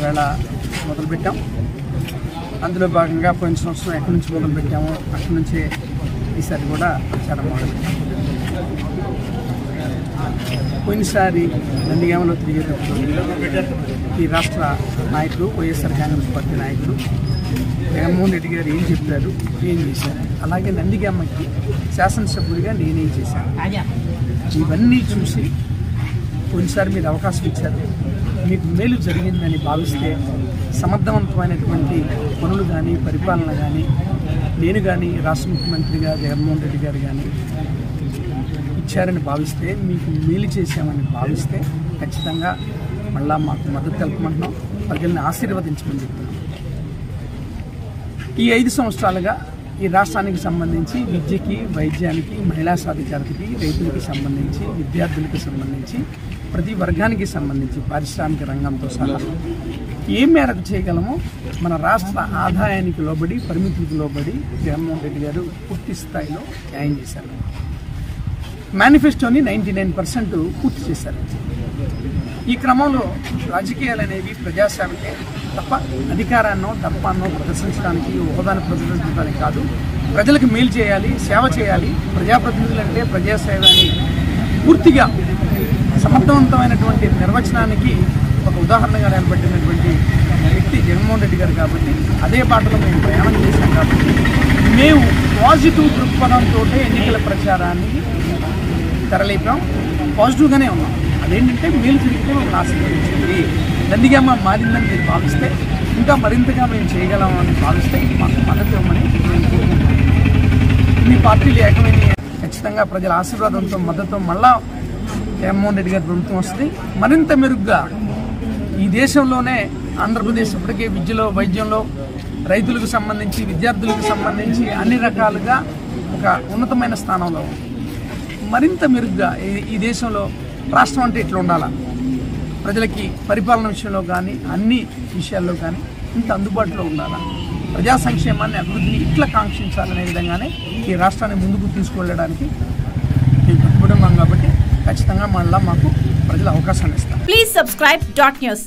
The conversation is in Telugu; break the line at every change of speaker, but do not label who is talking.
ఈవేళ మొదలుపెట్టాం. అందులో భాగంగా పోయిన సంవత్సరం ఎక్కడి నుంచి మొదలుపెట్టామో అక్కడి నుంచే ఈసారి కూడా ప్రచారం మొదలుపెట్టాం. పోయినసారి నందిగామలో తిరిగేటప్పుడు ఈ రాష్ట్ర నాయకులు, వైఎస్ఆర్ కాంగ్రెస్ పార్టీ నాయకులు జగన్మోహన్ రెడ్డి గారు ఏం చెప్పారు, ఏం చేశారు, అలాగే నందిగామకి శాసనసభ్యుడిగా నేనేం చేశాను, ఇవన్నీ చూసి పోయినసారి మీరు అవకాశం ఇచ్చారు, మీకు మేలు జరిగిందని భావిస్తే సమర్థవంతమైనటువంటి పనులు కానీ పరిపాలన కానీ నేను కానీ రాష్ట్ర ముఖ్యమంత్రిగా జగన్మోహన్ రెడ్డి గారు కానీ ఇచ్చారని భావిస్తే, మీకు మేలు చేశామని భావిస్తే ఖచ్చితంగా మళ్ళా మాకు మద్దతు తెలపమంటున్నాం, ప్రజల్ని ఆశీర్వదించమని చెప్తున్నాం. ఈ 5 సంవత్సరాలుగా ఈ రాష్ట్రానికి సంబంధించి విద్యకి, వైద్యానికి, మహిళా సాధికారతకి, రైతులకి సంబంధించి, విద్యార్థులకు సంబంధించి, ప్రతి వర్గానికి సంబంధించి, పారిశ్రామిక రంగంతో సహా ఏ మేరకు చేయగలమో మన రాష్ట్ర ఆదాయానికి లోబడి, పరిమితులకు లోబడి జగన్మోహన్ రెడ్డి గారు పూర్తి స్థాయిలో న్యాయం చేశారు. మేనిఫెస్టోని 99% పూర్తి చేశారు. ఈ క్రమంలో రాజకీయాలు అనేవి ప్రజాసేవకే తప్ప అధికారాన్నో దర్పాన్నో ప్రదర్శించడానికి, హోదాను ప్రదర్శించడానికి కాదు. ప్రజలకు మేలు చేయాలి, సేవ చేయాలి. ప్రజాప్రతినిధులు అంటే ప్రజాసేవ అని పూర్తిగా సమర్థవంతమైన నిర్వచనానికి ఒక ఉదాహరణగా నిలబెట్టినటువంటి వ్యక్తి జగన్మోహన్ రెడ్డి గారు. కాబట్టి అదే బాటలో మేము ప్రయాణం చేశాం. కాబట్టి మేము పాజిటివ్ దృక్పథంతో ఎన్నికల ప్రచారాన్ని తెరలేపాం. పాజిటివ్గానే ఉన్నాం. అదేంటంటే మేలు జరిగితే మమ్మల్ని ఆశీర్వదించింది, నందిగామ మారిందని మీరు భావిస్తే, ఇంకా మరింతగా మేము చేయగలమని భావిస్తే మాకు మద్దతు ఇవ్వమని మీ పార్టీలు ఏకమైన ఖచ్చితంగా ప్రజల ఆశీర్వాదంతో మద్దతు మళ్ళా జగన్మోహన్ రెడ్డి గారి ప్రభుత్వం వస్తుంది. మరింత మెరుగ్గా ఈ దేశంలోనే ఆంధ్రప్రదేశ్ ఇప్పటికే విద్యలో, వైద్యంలో, రైతులకు సంబంధించి, విద్యార్థులకు సంబంధించి అన్ని రకాలుగా ఒక ఉన్నతమైన స్థానంలో మరింత మెరుగ్గా ఈ దేశంలో రాష్ట్రం అంటే ఇట్లా ఉండాలా, ప్రజలకి పరిపాలన విషయంలో కానీ అన్ని విషయాల్లో కానీ ఇంత అందుబాటులో ఉండాలా, ప్రజా సంక్షేమాన్ని, అభివృద్ధిని ఇట్లా కాంక్షించాలనే విధంగానే ఈ రాష్ట్రాన్ని ముందుకు తీసుకువెళ్ళడానికి మేము కట్టుబడి ఉన్నాం. కాబట్టి ఖచ్చితంగా మళ్ళీ మాకు ప్రజలు అవకాశాన్ని ఇస్తారు.
Please subscribe .news.